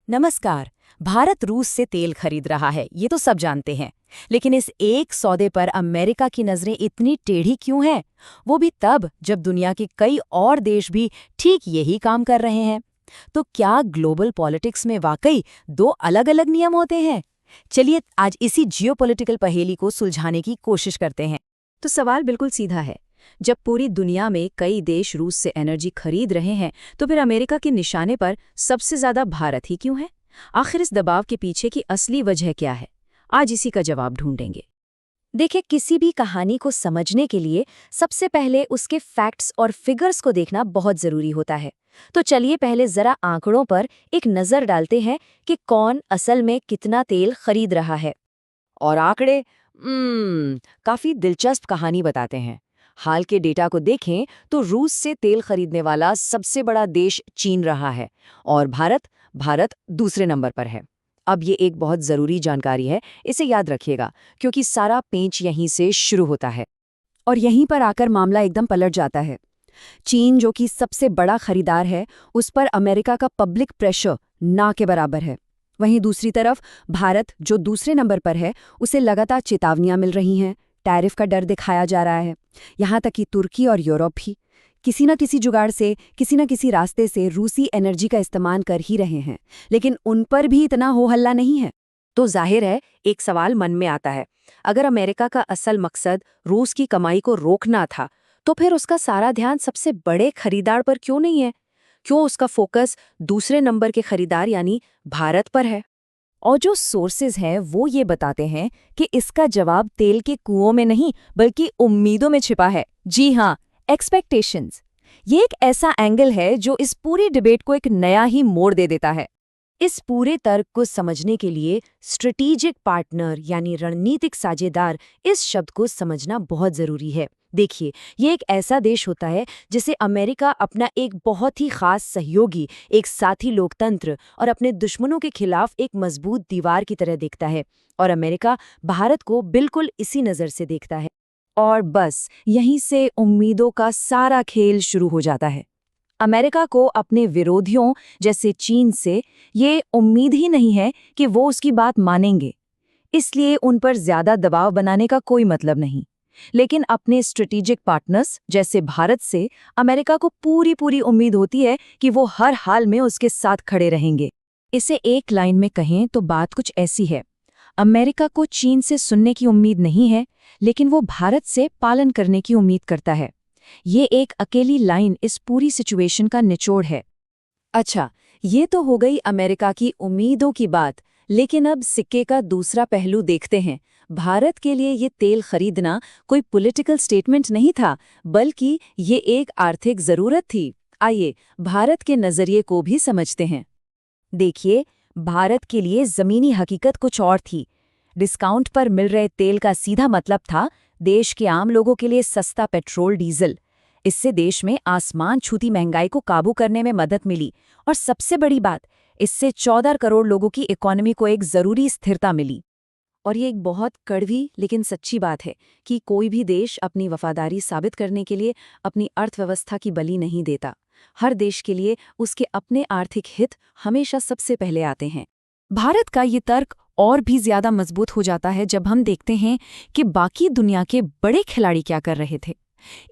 नमस्कार। भारत रूस से तेल खरीद रहा है, ये तो सब जानते हैं। लेकिन इस एक सौदे पर अमेरिका की नजरें इतनी टेढ़ी क्यों हैं? वो भी तब जब दुनिया के कई और देश भी ठीक यही काम कर रहे हैं। तो क्या ग्लोबल पॉलिटिक्स में वाकई दो अलग-अलग नियम होते हैं? चलिए आज इसी जियोपॉलिटिकल पहेली को सुलझाने की कोशिश करते हैं। तो सवाल बिल्कुल सीधा है। जब पूरी दुनिया में कई देश रूस से एनर्जी खरीद रहे हैं, तो फिर अमेरिका के निशाने पर सबसे ज्यादा भारत ही क्यों है? आखिर इस दबाव के पीछे की असली वजह क्या है? आज इसी का जवाब ढूंढेंगे। देखिए, किसी भी कहानी को समझने के लिए सबसे पहले उसके फैक्ट्स और फिगर्स को देखना बहुत जरूरी होता है। तो चलिए पहले जरा आंकड़ों पर एक नजर डालते हैं कि कौन असल में कितना तेल खरीद रहा है। और आंकड़े काफी दिलचस्प कहानी बताते हैं। हाल के डेटा को देखें तो रूस से तेल खरीदने वाला सबसे बड़ा देश चीन रहा है और भारत दूसरे नंबर पर है। अब ये एक बहुत जरूरी जानकारी है, इसे याद रखिएगा, क्योंकि सारा पेंच यहीं से शुरू होता है। और यहीं पर आकर मामला एकदम पलट जाता है। चीन, जो कि सबसे बड़ा खरीदार है, उस पर अमेरिका का पब्लिक प्रेशर ना के बराबर है। वहीं दूसरी तरफ भारत, जो दूसरे नंबर पर है, उसे लगातार चेतावनियां मिल रही हैं, टैरिफ का डर दिखाया जा रहा है। यहाँ तक कि तुर्की और यूरोप भी किसी न किसी जुगाड़ से, किसी न किसी रास्ते से रूसी एनर्जी का इस्तेमाल कर ही रहे हैं, लेकिन उन पर भी इतना हो हल्ला नहीं है। तो जाहिर है एक सवाल मन में आता है, अगर अमेरिका का असल मकसद रूस की कमाई को रोकना था, तो फिर उसका सारा ध्यान सबसे बड़े खरीदार पर क्यों नहीं है? क्यों उसका फोकस दूसरे नंबर के खरीदार यानी भारत पर है? और जो सोर्सेज हैं वो ये बताते हैं कि इसका जवाब तेल के कुओं में नहीं बल्कि उम्मीदों में छिपा है। जी हाँ, एक्सपेक्टेशंस। ये एक ऐसा एंगल है जो इस पूरी डिबेट को एक नया ही मोड़ दे देता है। इस पूरे तर्क को समझने के लिए स्ट्रेटेजिक पार्टनर यानी रणनीतिक साझेदार इस शब्द को समझना बहुत जरूरी है। देखिए, ये एक ऐसा देश होता है जिसे अमेरिका अपना एक बहुत ही खास सहयोगी, एक साथी लोकतंत्र और अपने दुश्मनों के खिलाफ एक मजबूत दीवार की तरह देखता है। और अमेरिका भारत को बिल्कुल इसी नज़र से देखता है। और बस यहीं से उम्मीदों का सारा खेल शुरू हो जाता है। अमेरिका को अपने विरोधियों जैसे चीन से ये उम्मीद ही नहीं है कि वो उसकी बात मानेंगे, इसलिए उन पर ज्यादा दबाव बनाने का कोई मतलब नहीं। लेकिन अपने स्ट्रेटेजिक पार्टनर्स जैसे भारत से अमेरिका को पूरी पूरी उम्मीद होती है कि वो हर हाल में उसके साथ खड़े रहेंगे। इसे एक लाइन में कहें तो बात कुछ ऐसी है। अमेरिका को चीन से सुनने की उम्मीद नहीं है, लेकिन वो भारत से पालन करने की उम्मीद करता है। ये एक अकेली लाइन इस पूरी सिचुएशन का निचोड़ है। अच्छा, ये तो हो गई अमेरिका की उम्मीदों की बात, लेकिन अब सिक्के का दूसरा पहलू देखते हैं। भारत के लिए ये तेल खरीदना कोई पॉलिटिकल स्टेटमेंट नहीं था, बल्कि ये एक आर्थिक जरूरत थी। आइए भारत के नजरिए को भी समझते हैं। देखिए, भारत के लिए जमीनी हकीकत कुछ और थी। डिस्काउंट पर मिल रहे तेल का सीधा मतलब था देश के आम लोगों के लिए सस्ता पेट्रोल डीजल। इससे देश में आसमान छूती महंगाई को काबू करने में मदद मिली, और सबसे बड़ी बात, इससे 14 करोड़ लोगों की इकोनॉमी को एक जरूरी स्थिरता मिली। और ये एक बहुत कड़वी लेकिन सच्ची बात है कि कोई भी देश अपनी वफादारी साबित करने के लिए अपनी अर्थव्यवस्था की बलि नहीं देता। हर देश के लिए उसके अपने आर्थिक हित हमेशा सबसे पहले आते हैं। भारत का ये तर्क और भी ज्यादा मजबूत हो जाता है जब हम देखते हैं कि बाकी दुनिया के बड़े खिलाड़ी क्या कर रहे थे।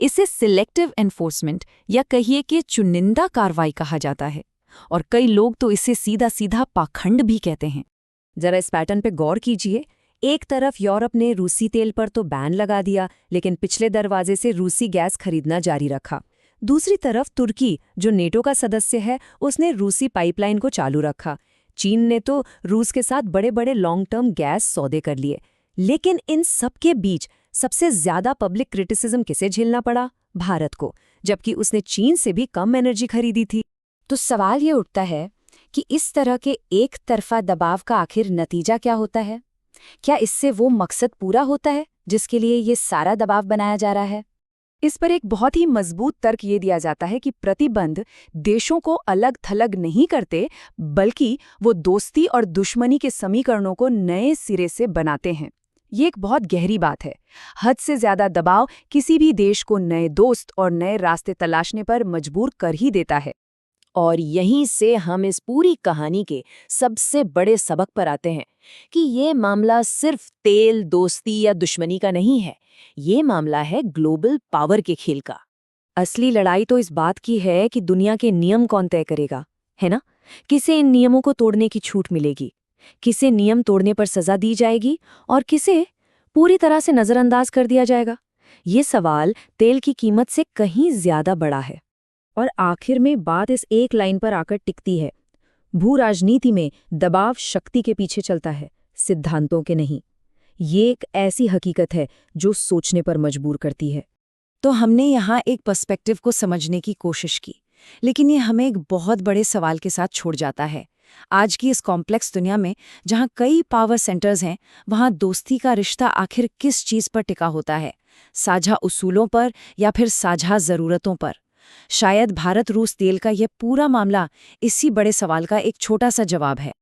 इसे सिलेक्टिव एनफोर्समेंट या कहिए कि चुनिंदा कार्रवाई कहा जाता है, और कई लोग तो इसे सीधा सीधा पाखंड भी कहते हैं। जरा इस पैटर्न पे गौर कीजिए। एक तरफ यूरोप ने रूसी तेल पर तो बैन लगा दिया, लेकिन पिछले दरवाजे से रूसी गैस खरीदना जारी रखा। दूसरी तरफ तुर्की, जो नेटो का सदस्य है, उसने रूसी पाइपलाइन को चालू रखा। चीन ने तो रूस के साथ बड़े बड़े लॉन्ग टर्म गैस सौदे कर लिए। लेकिन इन सबके बीच सबसे ज्यादा पब्लिक क्रिटिसिज्म किसे झेलना पड़ा? भारत को, जबकि उसने चीन से भी कम एनर्जी खरीदी थी। तो सवाल ये उठता है कि इस तरह के एक तरफा दबाव का आखिर नतीजा क्या होता है? क्या इससे वो मकसद पूरा होता है जिसके लिए ये सारा दबाव बनाया जा रहा है? इस पर एक बहुत ही मजबूत तर्क ये दिया जाता है कि प्रतिबंध देशों को अलग थलग नहीं करते, बल्कि वो दोस्ती और दुश्मनी के समीकरणों को नए सिरे से बनाते हैं। ये एक बहुत गहरी बात है। हद से ज्यादा दबाव किसी भी देश को नए दोस्त और नए रास्ते तलाशने पर मजबूर कर ही देता है। और यहीं से हम इस पूरी कहानी के सबसे बड़े सबक पर आते हैं कि ये मामला सिर्फ तेल, दोस्ती या दुश्मनी का नहीं है। ये मामला है ग्लोबल पावर के खेल का। असली लड़ाई तो इस बात की है कि दुनिया के नियम कौन तय करेगा, है ना? किसे इन नियमों को तोड़ने की छूट मिलेगी, किसे नियम तोड़ने पर सजा दी जाएगी और किसे पूरी तरह से नजरअंदाज कर दिया जाएगा। ये सवाल तेल की कीमत से कहीं ज्यादा बड़ा है। और आखिर में बात इस एक लाइन पर आकर टिकती है। भू राजनीति में दबाव शक्ति के पीछे चलता है, सिद्धांतों के नहीं। ये एक ऐसी हकीकत है जो सोचने पर मजबूर करती है। तो हमने यहाँ एक पर्सपेक्टिव को समझने की कोशिश की, लेकिन ये हमें एक बहुत बड़े सवाल के साथ छोड़ जाता है। आज की इस कॉम्प्लेक्स दुनिया में जहाँ कई पावर सेंटर्स हैं, वहाँ दोस्ती का रिश्ता आखिर किस चीज़ पर टिका होता है? साझा उसूलों पर या फिर साझा ज़रूरतों पर? शायद भारत रूस तेल का यह पूरा मामला इसी बड़े सवाल का एक छोटा सा जवाब है।